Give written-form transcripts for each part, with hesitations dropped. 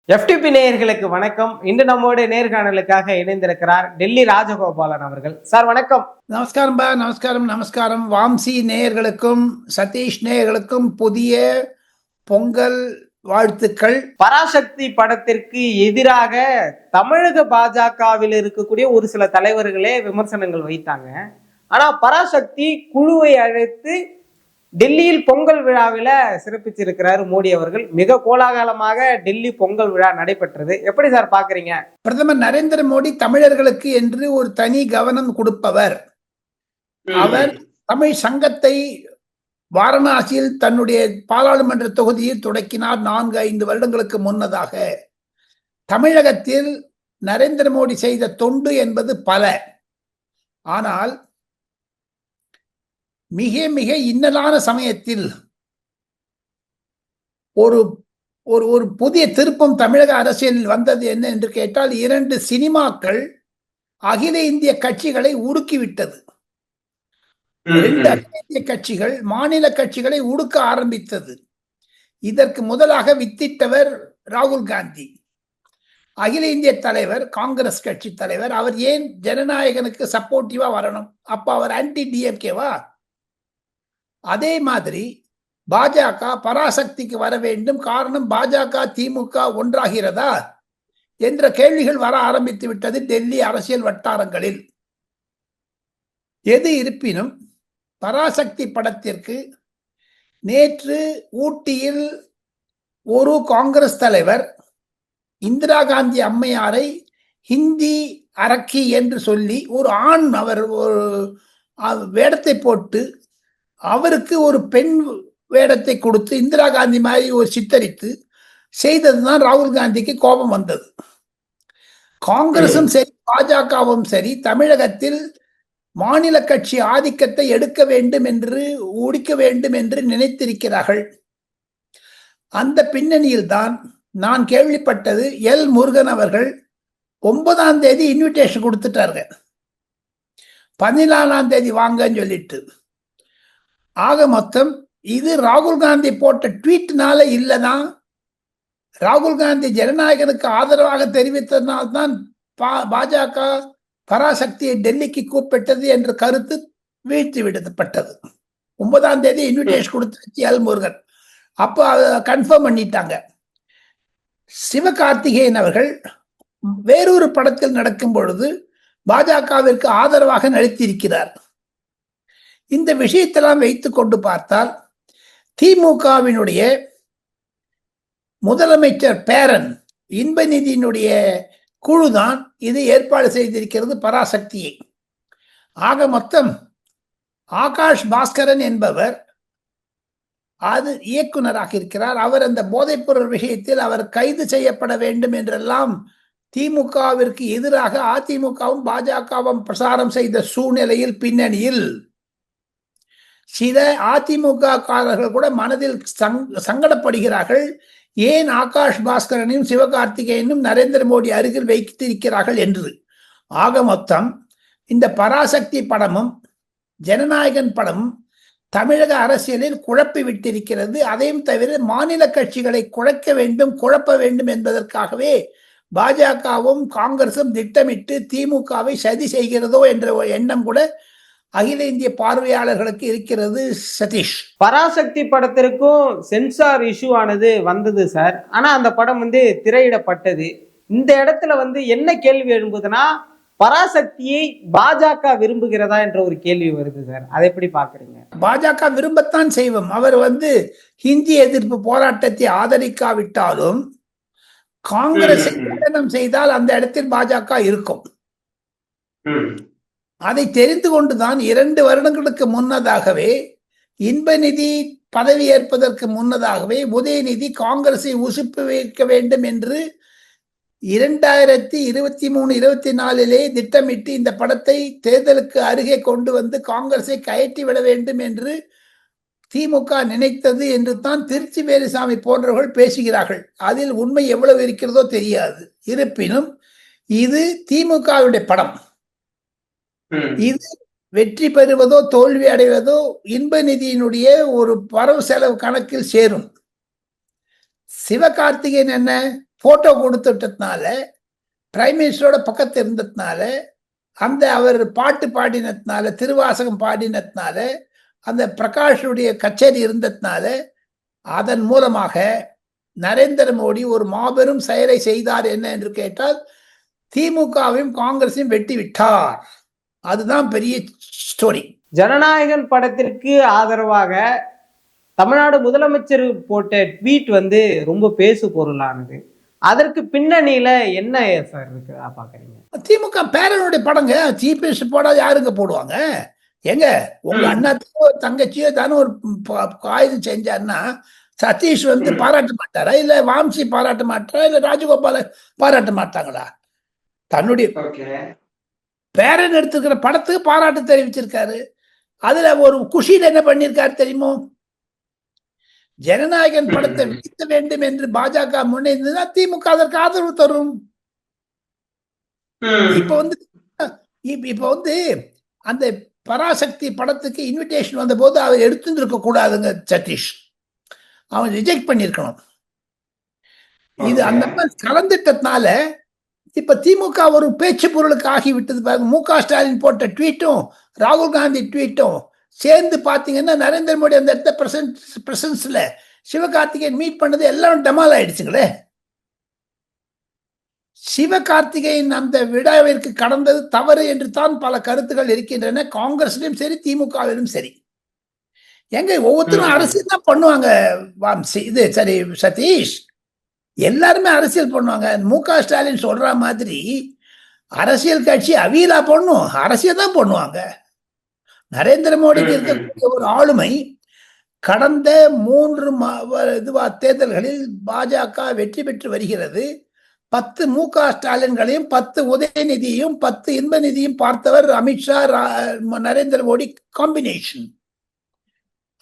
FTP நேயர்களுக்கு வணக்கம். இன்று நம்மோட நேர்காணலுக்காக இணைந்திருக்கிறார் டெல்லி ராஜகோபாலன் அவர்கள். சார் வணக்கம். நமஸ்காரம் பா. நமஸ்காரம் நமஸ்காரம். வாம்சி நேயர்களுக்கும் சதீஷ் நேயர்களுக்கும் புதிய பொங்கல் வாழ்த்துக்கள். பராசக்தி படத்திற்கு எதிராக தமிழக பாஜகவில் இருக்கக்கூடிய ஒரு சில தலைவர்களே விமர்சனங்கள் வைத்தாங்க. ஆனா பராசக்தி குழுவை அழைத்து டெல்லியில் பொங்கல் விழாவில சிறப்பிச்சிருக்கிறார் மோடி அவர்கள். மிக கோலாகலமாக டெல்லி பொங்கல் விழா நடைபெற்றது. எப்படி சார் பாக்குறீங்க? பிரதமர் நரேந்திர மோடி தமிழர்களுக்கு என்று ஒரு தனி கவனம் கொடுப்பவர். அவர் தமிழ் சங்கத்தை வாரணாசியில் தன்னுடைய பாராளுமன்ற தொகுதியில் தொடக்கினார் 4-5 வருடங்களுக்கு முன்னதாக. தமிழகத்தில் நரேந்திர மோடி செய்த தொண்டு என்பது பல. ஆனால் மிக மிக இன்னலான சமயத்தில் ஒரு ஒரு புதிய திருப்பம் தமிழக அரசியலில் வந்தது என்ன என்று கேட்டால், 2 சினிமாக்கள் அகில இந்திய கட்சிகளை உடுக்கிவிட்டது. 2 அகில இந்திய கட்சிகள் மாநில கட்சிகளை உடுக்க ஆரம்பித்தது. இதற்கு முதலாக வித்திட்டவர் ராகுல் காந்தி, அகில இந்திய தலைவர், காங்கிரஸ் கட்சி தலைவர். அவர் ஏன் ஜனநாயகனுக்கு சப்போர்ட்டிவா வரணும்? அப்ப அவர் ஆன்டி டிஎம்கேவா? அதே மாதிரி பாஜக பராசக்திக்கு வர வேண்டும். காரணம், பாஜக திமுக ஒன்றாகிறதா என்ற கேள்விகள் வர ஆரம்பித்து விட்டது டெல்லி அரசியல் வட்டாரங்களில். எது இருப்பினும் பராசக்தி படத்திற்கு நேற்று ஊட்டியில் ஒரு காங்கிரஸ் தலைவர் இந்திரா காந்தி அம்மையாரை ஹிந்தி அரக்கி என்று சொல்லி ஒரு ஆண் அவர் ஒரு வேடத்தை போட்டு அவருக்கு ஒரு பெண் வேடத்தை கொடுத்து இந்திரா காந்தி மாதிரி ஒரு சித்தரித்து செய்ததுதான் ராகுல் காந்திக்கு கோபம் வந்தது. காங்கிரசும் சரி பாஜகவும் சரி தமிழகத்தில் மாநில கட்சி ஆதிக்கத்தை எடுக்க வேண்டும் என்று ஒழிக்க வேண்டும் என்று நினைத்திருக்கிறார்கள். அந்த பின்னணியில் தான் நான் கேள்விப்பட்டது, எல் முருகன் அவர்கள் 9ஆம் தேதி இன்விடேஷன் கொடுத்துட்டாருங்க, 14ஆம் தேதி வாங்கன்னு சொல்லிட்டு. ஆக மொத்தம் இது ராகுல் காந்தி போட்ட ட்வீட்னால இல்லதான், ராகுல் காந்தி ஜனநாயகனுக்கு ஆதரவாக தெரிவித்ததனால்தான் பாஜக பராசக்தியை டெல்லிக்கு கூப்பிட்டது என்ற கருத்து வீழ்த்தி விடப்பட்டது. 9ஆம் தேதி இன்விடேஷன் கொடுத்து எல் முருகன் அப்போ கன்ஃபார்ம் பண்ணிட்டாங்க. சிவகார்த்திகேயன் அவர்கள் வேறொரு படத்தில் நடக்கும் பொழுது பாஜகவிற்கு ஆதரவாக நடித்திருக்கிறார். இந்த விஷயத்தெல்லாம் வைத்துக் கொண்டு பார்த்தால் திமுகவினுடைய முதலமைச்சர் பேரன் இன்பநிதியினுடைய குழுதான் இது ஏற்பாடு செய்திருக்கிறது பராசக்தியை. ஆக மொத்தம் ஆகாஷ் பாஸ்கரன் என்பவர் அது இயக்குனராக இருக்கிறார். அவர் அந்த போதைப்பொருள் விஷயத்தில் அவர் கைது செய்யப்பட வேண்டும் என்றெல்லாம் திமுகவிற்கு எதிராக அதிமுகவும் பாஜகவும் பிரசாரம் செய்த சூழ்நிலையில் பின்னணியில் சில அதிமுக காரர்கள் கூட மனதில் சங்கடப்படுகிறார்கள். ஏன் ஆகாஷ் பாஸ்கரனையும் சிவகார்த்திகேயனும் நரேந்திர மோடி அருகில் வைத்திருக்கிறார்கள் என்று. ஆக மொத்தம் இந்த பராசக்தி படமும் ஜனநாயகன் படமும் தமிழக அரசியலில் குழப்பி விட்டிருக்கிறது. அதையும் தவிர மாநில கட்சிகளை குழப்ப வேண்டும் என்பதற்காகவே பாஜகவும் காங்கிரசும் திட்டமிட்டு திமுகவை சதி செய்கிறதோ என்ற எண்ணம் கூட அகில இந்திய பார்வையாளர்களுக்கு இருக்கிறது. சதீஷ், பராசக்தி படத்திற்கும் சென்சார் இஷ்யூ ஆனது வந்தது சார். ஆனா அந்த படம் திரையிடப்பட்டது. இந்த இடத்துல என்ன கேள்வி எழும்புதுன்னா, பராசக்தியை பாஜக விரும்புகிறதா என்ற ஒரு கேள்வி வருது சார். அதை எப்படி பாக்குறீங்க? பாஜக விரும்பத்தான் செய்வோம். அவர் ஹிந்தி எதிர்ப்பு போராட்டத்தை ஆதரிக்காவிட்டாலும் காங்கிரஸை கண்டனம் செய்தால் அந்த இடத்தில் பாஜக இருக்கும். அதை தெரிந்து கொண்டுதான் 2 வருடங்களுக்கு முன்னதாகவே இன்பநிதி பதவி ஏற்பதற்கு முன்னதாகவே உதயநிதி காங்கிரஸை உசுப்பி வைக்க வேண்டும் என்று 2023-24 திட்டமிட்டு இந்த படத்தை தேர்தலுக்கு அருகே கொண்டு வந்து காங்கிரஸை கயற்றி விட வேண்டும் என்று திமுக நினைத்தது என்று தான் திருச்சி வேலுசாமி போன்றவர்கள் பேசுகிறார்கள். அதில் உண்மை எவ்வளவு இருக்கிறதோ தெரியாது. இருப்பினும் இது திமுகவுடைய படம். இது வெற்றி பெறுவதோ தோல்வி அடைவதோ இன்பநிதியினுடைய ஒரு வரவு செலவு கணக்கில் சேரும். சிவகார்த்திகேயன் என்ன, போட்டோ கொடுத்துட்டதுனால, பிரைம் மினிஸ்டரோட பக்கத்து இருந்ததுனால, அந்த அவர் பாட்டு பாடினதுனால, திருவாசகம் பாடினதுனால, அந்த பிரகாஷுடைய கச்சேரி இருந்ததுனால, அதன் மூலமாக நரேந்திர மோடி ஒரு மாபெரும் செயலை செய்தார் என்ன என்று கேட்டால், திமுகவையும் காங்கிரஸையும் வெட்டி விட்டார். அதுதான் பெரிய ஸ்டோரி. ஜனநாயகன் படத்திற்கு ஆதரவாக தமிழ்நாடு முதலமைச்சர் போட்ட ட்வீட் வந்து ரொம்ப பேசு பொருளானது. அதற்கு பின்னணியில என்ன சார் இருக்கு பாக்குறீங்க? திமுக பேரனுடைய படங்க, சீஃப் மினிஸ்டர் போடாத யாருங்க போடுவாங்க? எங்க உங்க அண்ணாத்தையோ தங்கச்சியோ தானே ஒரு ஆயுதம் செஞ்சாருன்னா, சதீஷ் வந்து பாராட்ட மாட்டாரா? இல்ல வாம்சி பாராட்ட மாட்டாரா? இல்ல ராஜகோபால பாராட்ட மாட்டாங்களா? தன்னுடைய பேரன் எடுத்துக்கிற படத்துக்கு பாராட்டு தெரிவிச்சிருக்காரு. அதுல ஒரு குஷியில் என்ன பண்ணிருக்காரு தெரியுமோ? ஜனநாயகன் படத்தை வீழ்த்த வேண்டும் என்று பாஜக முன்னேறினா திமுக அதற்கு ஆதரவு தரும். இப்ப வந்து அந்த பராசக்தி படத்துக்கு இன்விடேஷன் வந்த போது அவர் எடுத்துருக்க கூடாதுங்க சதீஷ். அவன் ரிஜெக்ட் பண்ணிருக்கணும். இது அந்த மாதிரி கலந்துட்டதுனால இப்ப திமுக ஒரு பேச்சு பொருளுக்கு ஆகிவிட்டது. பாருங்க, மு க ஸ்டாலின் போட்ட ட்வீட்டும் ராகுல் காந்தி ட்வீட்டும் சேர்ந்து பாத்தீங்கன்னா, நரேந்திர மோடி அந்த இடத்த பிரசன்ஸ்ல சிவகார்த்திகேயன் மீட் பண்ணது எல்லாம் டமால் ஆயிடுச்சுங்களே. சிவகார்த்திகேயன் அந்த விழாவிற்கு கடந்தது தவறு என்று தான் பல கருத்துக்கள் இருக்கின்றன, காங்கிரஸ்லயும் சரி திமுகவிலும் சரி. எங்க ஒவ்வொருத்தரும் அரசியல் தான் பண்ணுவாங்க. இது சரி சதீஷ், எல்லாருமே அரசியல் பண்ணுவாங்க. மு க ஸ்டாலின் சொல்ற மாதிரி அரசியல் கட்சி அவியலா பண்ணும், அரசியல் தான் பண்ணுவாங்க. நரேந்திர மோடிக்கு இருக்கக்கூடிய ஒரு ஆளுமை கடந்த 3 தேர்தல்களில் பாஜக வெற்றி பெற்று வருகிறது. 10 மு க ஸ்டாலின்களையும் 10 உதயநிதியையும் 10 இன்பநிதியும் பார்த்தவர் அமித்ஷா, நரேந்திர மோடி காம்பினேஷன்.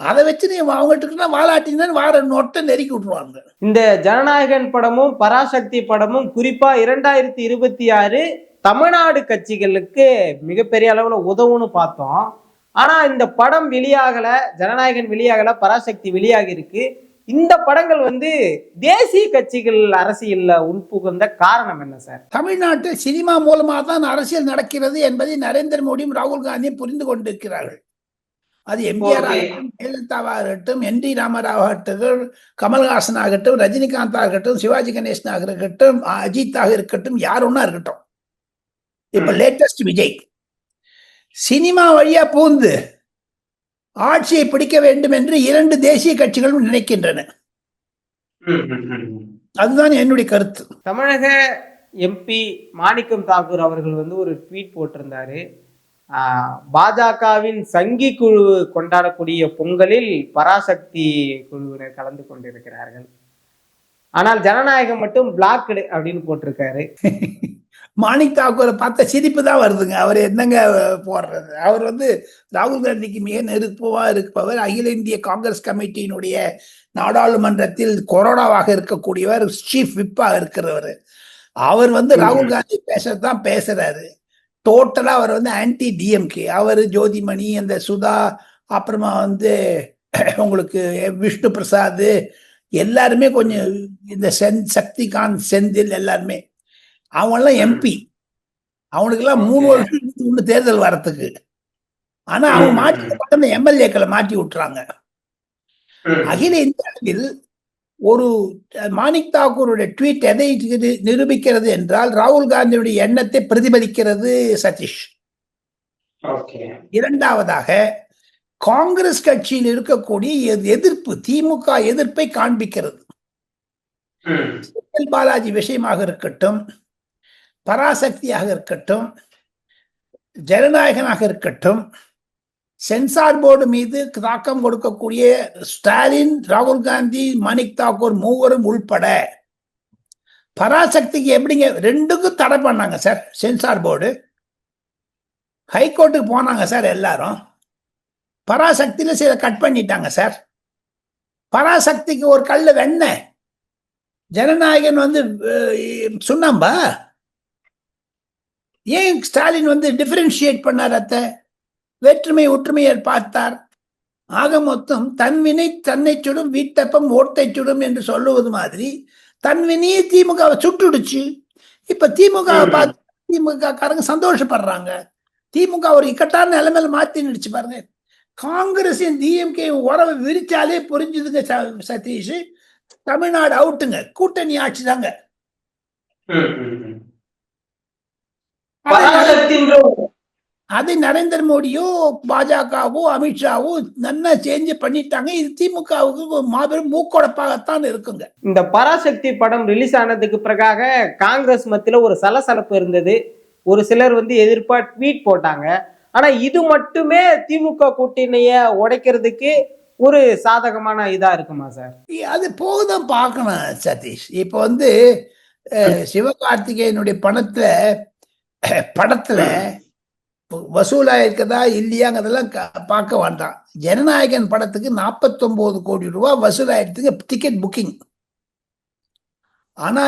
அதை வச்சு நீ அவங்ககிட்ட வாலாட்டினா வார நோட்டை நெருக்கி விட்டுருவாங்க. இந்த ஜனநாயகன் படமும் பராசக்தி படமும் குறிப்பா 2026 தமிழ்நாடு கட்சிகளுக்கு மிகப்பெரிய அளவுல உதவுன்னு பார்த்தோம். ஆனா இந்த படம் வெளியாகல, ஜனநாயகன் வெளியாகல, பராசக்தி வெளியாகி இருக்கு. இந்த படங்கள் வந்து தேசிய கட்சிகள் அரசியல்ல உட்புகுந்த காரணம் என்ன சார்? தமிழ்நாட்டில் சினிமா மூலமாக தான் அரசியல் நடக்கிறது என்பதை நரேந்திர மோடியும் ராகுல் காந்தியும் புரிந்து கொண்டிருக்கிறார்கள். அது எம்ஜிஆர் ஆகட்டும், ஜெயலலிதாவாக இருக்கட்டும், என் டி ராமராவ் ஆகட்டும், கமல்ஹாசன் ஆகட்டும், ரஜினிகாந்த் ஆகட்டும், சிவாஜி கணேசனாக இருக்கட்டும், அஜித்தாக இருக்கட்டும், யார் ஒன்னா இருக்கட்டும். இப்ப லேட்டஸ்ட் விஜய் சினிமா வழியா பூந்து ஆட்சியை பிடிக்க வேண்டும் என்று 2 தேசிய கட்சிகளும் நினைக்கின்றன. அதுதான் என்னுடைய கருத்து. தமிழக எம்பி மாணிக்கம் தாக்கூர் அவர்கள் வந்து ஒரு ட்வீட் போட்டிருந்தாரு. பாஜகவின் சங்கி குழு கொண்டாடக்கூடிய பொங்கலில் பராசக்தி குழுவினர் கலந்து கொண்டிருக்கிறார்கள், ஆனால் ஜனநாயகம் மட்டும் பிளாக்டு அப்படின்னு போட்டிருக்காரு. மாணிக் தாக்கூரை பார்த்த சிரிப்பு தான் வருதுங்க. அவர் என்னங்க போடுறது? அவர் வந்து ராகுல் காந்திக்கு மிக நெருப்பவா இருப்பவர். அகில இந்திய காங்கிரஸ் கமிட்டியினுடைய நாடாளுமன்றத்தில் கொரோனாவாக இருக்கக்கூடியவர், சீஃப் விப்பா இருக்கிறவர். அவர் வந்து ராகுல் காந்தி பேசத்தான் பேசுறாரு. டோட்டலா அவர் வந்து ஆன்டி டிஎம்கே. அவர் ஜோதிமணி, அந்த சுதா, அப்புறமா வந்து உங்களுக்கு விஷ்ணு பிரசாத், எல்லாருமே கொஞ்சம் இந்த சக்திகாந்த், செந்தில், எல்லாருமே அவங்கெல்லாம் எம்பி. அவனுக்கெல்லாம் 3 வருஷம் தேர்தல் வரத்துக்கு. ஆனா அவங்க மாற்றி எம்எல்ஏக்களை மாற்றி விட்டுறாங்க. அகில இந்திய அளவில் ஒரு மாணிக் தாக்கூருடைய ட்வீட் எதை நிரூபிக்கிறது என்றால், ராகுல் காந்தியுடைய எண்ணத்தை பிரதிபலிக்கிறது சதீஷ். இரண்டாவதாக, காங்கிரஸ் கட்சியில் இருக்கக்கூடிய எதிர்ப்பு, திமுக எதிர்ப்பை காண்பிக்கிறது. செந்தில் பாலாஜி விஷயமாக இருக்கட்டும், பராசக்தியாக இருக்கட்டும், ஜனநாயகனாக இருக்கட்டும், சென்சார் போர்டு மீது தாக்கம் கொடுக்கக்கூடிய ஸ்டாலின், ராகுல் காந்தி, மாணிக் தாக்கூர் மூவரும் உள்பட பராசக்திக்கு எப்படிங்க 2க்கும் தடை பண்ணாங்க சார். சென்சார் போர்டு ஹைகோர்ட்டுக்கு போனாங்க சார். எல்லாரும் பராசக்தியில சில கட் பண்ணிட்டாங்க சார். பராசக்திக்கு ஒரு கல்ல வெண்ணெய், ஜனநாயகன் வந்து சுண்ணாம்பா. ஏன் ஸ்டாலின் வந்து டிஃபரன்ஷியேட் பண்ணார்? அத்த வேற்றுமை ஒற்றுமையை பார்த்தார். ஆக மொத்தம் தன்வினை தன்னை சுடும், வீட்டப்பம் ஓட்டை சுடும் என்று சொல்லுவது மாதிரி தன் வினியை திமுகவை சுட்டுடுச்சு. இப்ப திமுகவை பார்த்து திமுக காரங்க சந்தோஷப்படுறாங்க. திமுக ஒரு இக்கட்டான நிலைமையில மாத்தி நினைச்சு பாருங்க. காங்கிரஸின் டிஎம்கே உறவை விரிச்சாலே புரிஞ்சுதுங்க சதீஷ். தமிழ்நாடு அவுட்டுங்க, கூட்டணி ஆட்சி தாங்க. அதை நரேந்திர மோடியோ பாஜகவோ அமித்ஷாவோ நல்லா சேஞ்ச் பண்ணிட்டாங்க. இது திமுகவுக்கு மாபெரும் மூக்கொடப்பாகத்தான் இருக்குங்க. இந்த பராசக்தி படம் ரிலீஸ் ஆனதுக்கு பிறகாக காங்கிரஸ் மத்தியில ஒரு சலசலப்பு இருந்தது. ஒரு சிலர் வந்து எதிர்ப்பா ட்வீட் போட்டாங்க. ஆனா இது மட்டுமே திமுக கூட்டணிய உடைக்கிறதுக்கு ஒரு சாதகமான இதா இருக்குமா சார்? அது போகுதான் பார்க்கணும் சதீஷ். இப்ப வந்து சிவகார்த்திகேயனுடைய படத்துல வசூலா இருக்கதா இல்லையாங்கிறதெல்லாம் பார்க்க வேண்டாம். ஜனநாயகன் படத்துக்கு 49 கோடி ரூபாய் வசூலாயிரத்துக்கு டிக்கெட் புக்கிங். ஆனா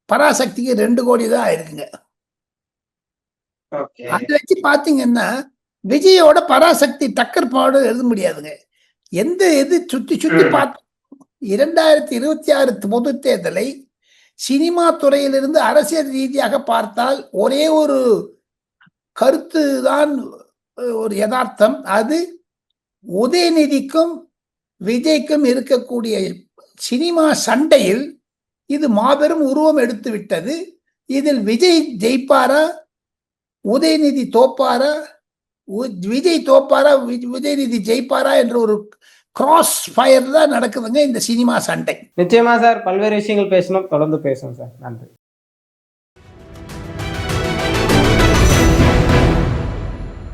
பராசக்திக்கு 2 கோடி தான் ஆயிருக்குங்க. அதை வச்சு பாத்தீங்கன்னா விஜயோட பராசக்தி டக்கர் பாடு எழுத முடியாதுங்க. எந்த இது சுத்தி பார்த்தோம் 2026 பொது தேர்தலை சினிமா துறையிலிருந்து அரசியல் ரீதியாக பார்த்தால் ஒரே ஒரு கருத்து தான் ஒரு யதார்த்தம். அது உதயநிதிக்கும் விஜய்க்கும் இருக்கக்கூடிய சினிமா சண்டையில் இது மாபெரும் உருவம் எடுத்து விட்டது. இதில் விஜய் ஜெயிப்பாரா, உதயநிதி தோப்பாரா, விஜய் தோப்பாரா, உதயநிதி ஜெயிப்பாரா என்ற ஒரு கிராஸ் ஃபயர் தான் நடக்குதுங்க இந்த சினிமா சண்டை. நிச்சயமா சார், பல்வேறு விஷயங்கள் பேசணும், தொடர்ந்து பேசணும் சார். நன்றி.